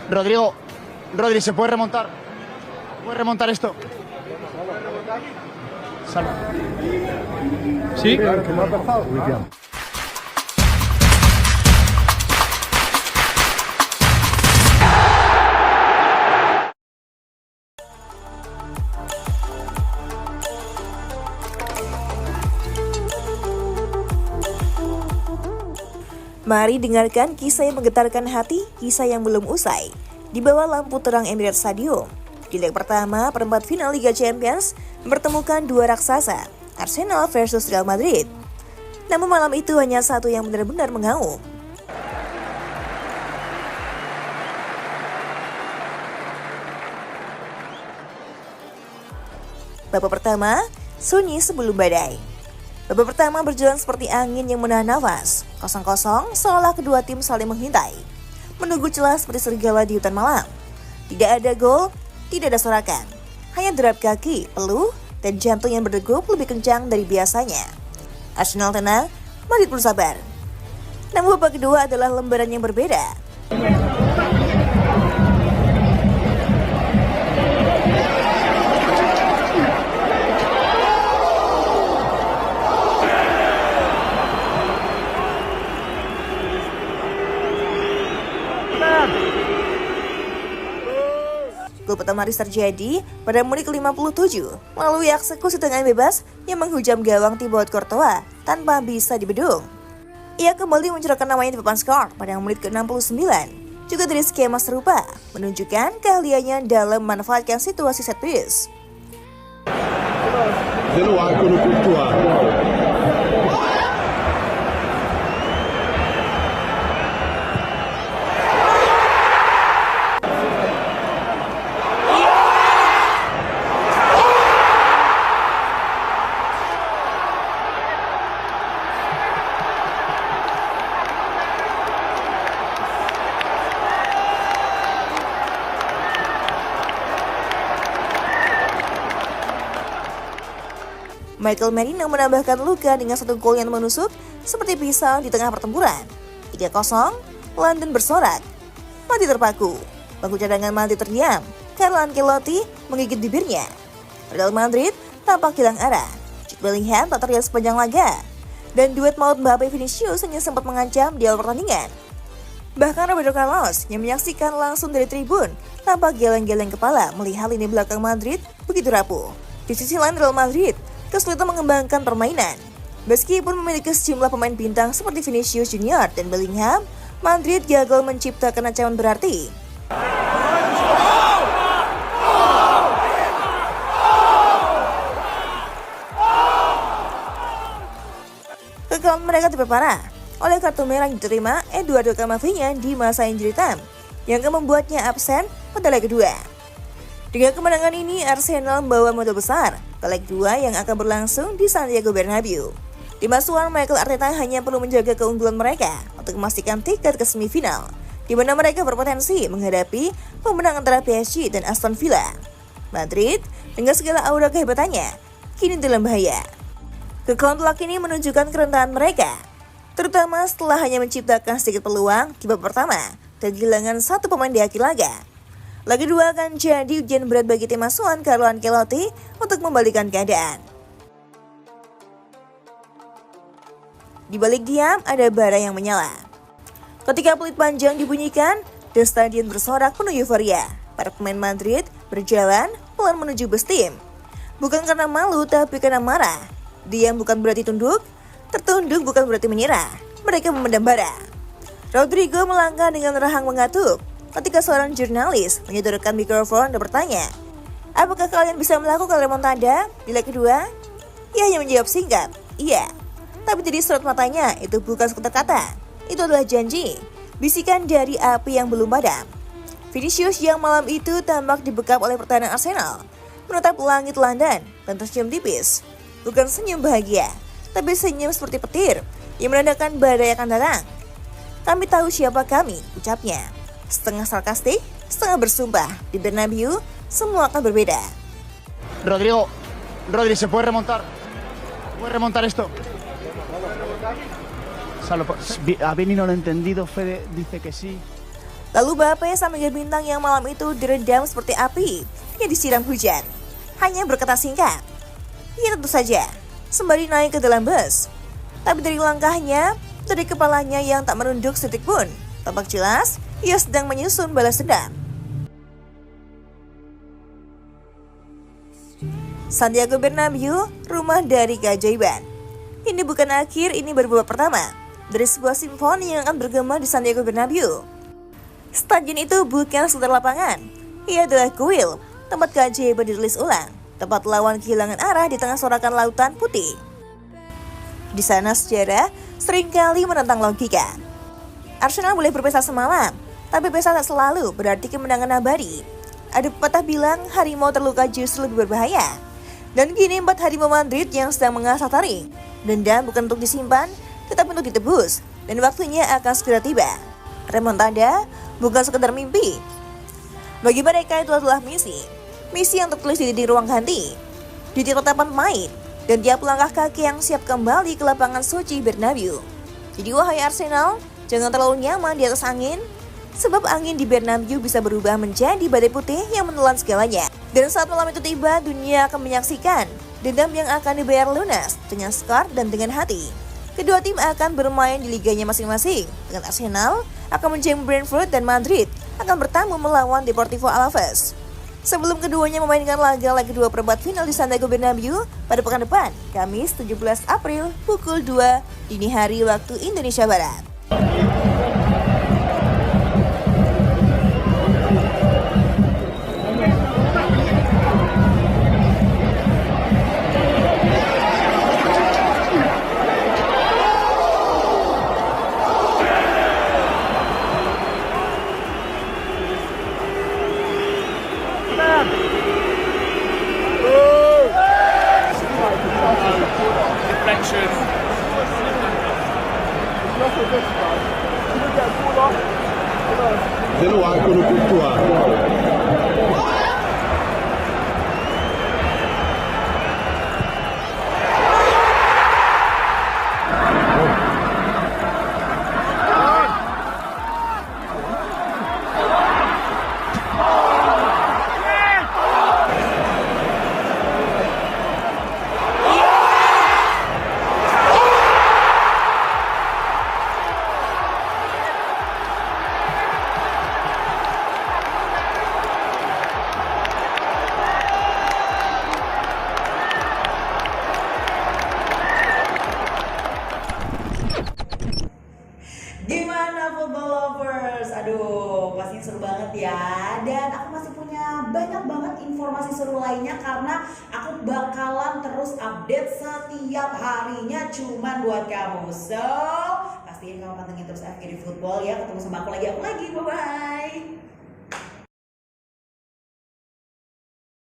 Rodrigo, Rodri, ¿se puede remontar? ¿Puede remontar esto? Salva. Sí. Mari dengarkan kisah yang menggetarkan hati, kisah yang belum usai. Di bawah lampu terang Emirates Stadium, di leg pertama perempat final Liga Champions mempertemukan dua raksasa, Arsenal versus Real Madrid. Namun malam itu hanya satu yang benar-benar mengaum. Babak pertama, sunyi sebelum badai. Babak pertama berjalan seperti angin yang menahan nafas. 0-0 seolah kedua tim saling menghindai, menunggu celah seperti serigala di hutan malam. Tidak ada gol, tidak ada sorakan, hanya derap kaki, peluh, dan jantung yang berdegup lebih kencang dari biasanya. Arsenal tenang, Madrid bersabar. Namun babak kedua adalah lembaran yang berbeda. Gol pertama Mahrez terjadi pada menit ke-57 melalui eksekusi tendangan bebas yang menghujam gawang Thibaut Courtois tanpa bisa dibendung. Ia kembali mencoretkan namanya di papan skor pada menit ke-69. Juga dari skema serupa, menunjukkan keahliannya dalam memanfaatkan situasi set piece. Michael Merino menambahkan luka dengan satu gol yang menusuk seperti pisau di tengah pertempuran. 3-0, London bersorak. Madrid terpaku. Bangku cadangan Madrid terdiam. Carlo Ancelotti menggigit bibirnya. Real Madrid tampak hilang arah. Jude Bellingham tak terlihat sepanjang laga. Dan duet maut Mbappe Vinicius hanya sempat mengancam di awal pertandingan. Bahkan Roberto Carlos yang menyaksikan langsung dari tribun tampak geleng-geleng kepala melihat lini belakang Madrid begitu rapuh. Di sisi lain Real Madrid kesulitan mengembangkan permainan. Meskipun memiliki sejumlah pemain bintang seperti Vinicius Junior dan Bellingham, Madrid gagal menciptakan ancaman berarti. Kekalahan mereka diperparah oleh kartu merah yang diterima Eduardo Camavinga di masa injury time yang akan membuatnya absen pada leg kedua. Dengan kemenangan ini, Arsenal membawa modal besar ke leg 2 yang akan berlangsung di Santiago Bernabeu. Tim asuhan Mikel Arteta hanya perlu menjaga keunggulan mereka untuk memastikan tiket ke semifinal, di mana mereka berpotensi menghadapi pemenang antara PSG dan Aston Villa. Madrid, dengan segala aura kehebatannya, kini dalam bahaya. Kekalahan telak ini menunjukkan kerentanan mereka, terutama setelah hanya menciptakan sedikit peluang di babak pertama dan kehilangan satu pemain di akhir laga. Leg kedua akan jadi ujian berat bagi tim asuhan Carlo Ancelotti untuk membalikan keadaan. Di balik diam, ada bara yang menyala. Ketika peluit panjang dibunyikan dan stadion bersorak penuh euforia, para pemain Madrid berjalan pelan menuju bus tim. Bukan karena malu, tapi karena marah. Diam bukan berarti tunduk, tertunduk bukan berarti menyerah. Mereka memendam bara. Rodrigo melangkah dengan rahang mengatuk ketika seorang jurnalis menyodorkan mikrofon dan bertanya, apakah kalian bisa melakukan remontada di leg kedua? Ia hanya menjawab singkat, iya. Tapi jadi sorot matanya itu bukan sekedar kata, itu adalah janji, bisikan dari api yang belum padam. Vinicius yang malam itu tampak dibekap oleh pertahanan Arsenal, menatap langit London dan tersenyum tipis. Bukan senyum bahagia, tapi senyum seperti petir yang menandakan badai akan datang. Kami tahu siapa kami, ucapnya. Setengah sarkastik, setengah bersumpah. Di Bernabeu, semua akan berbeda. Rodrigo, Rodri, ¿se puede remontar? ¿Puede remontar esto? A Vini no lo he entendido, Fede dice que sí. Lalu Mbappe sang Mega Bintang yang malam itu diredam seperti api yang disiram hujan, hanya berkata singkat, "Ya tentu saja," sembari naik ke dalam bus. Tapi dari langkahnya, dari kepalanya yang tak merunduk sedetik pun, tampak jelas ia sedang menyusun balas dendam. Santiago Bernabeu, rumah dari keajaiban. Ini bukan akhir, ini baru babak pertama dari sebuah simfoni yang akan bergema di Santiago Bernabeu. Stadion itu bukan sekedar lapangan, ia adalah kuil, tempat keajaiban ditulis ulang, tempat lawan kehilangan arah di tengah sorakan lautan putih. Di sana sejarah seringkali menentang logika. Arsenal boleh berpesta semalam, tapi pesta tak selalu berarti kemenangan abadi. Ada pepatah bilang harimau terluka justru lebih berbahaya. Dan kini 4 harimau Madrid yang sedang mengasah taring. Dendam bukan untuk disimpan, tetapi untuk ditebus. Dan waktunya akan segera tiba. Remontada bukan sekedar mimpi. Bagi mereka itu adalah misi. Misi yang tertulis di dinding ruang ganti, di tiap tatapan pemain, dan tiap langkah kaki yang siap kembali ke lapangan suci Bernabeu. Jadi wahai Arsenal, jangan terlalu nyaman di atas angin, sebab angin di Bernabeu bisa berubah menjadi badai putih yang menelan segalanya. Dan saat malam itu tiba, dunia akan menyaksikan dendam yang akan dibayar lunas dengan skor dan dengan hati. Kedua tim akan bermain di liganya masing-masing, dengan Arsenal akan menjamu Brentford dan Madrid akan bertamu melawan Deportivo Alaves. Sebelum keduanya memainkan laga kedua perempat final di Santiago Bernabeu pada pekan depan, Kamis 17 April pukul 2 dini hari waktu Indonesia Barat. Deflection. C'est loin pour le Courtois. Gimana football lovers? Aduh, pasti seru banget ya. Dan aku masih punya banyak banget informasi seru lainnya karena aku bakalan terus update setiap harinya cuman buat kamu. So, pastiin kamu pantengin terus FGD Football ya. Ketemu sama aku lagi. Bye-bye.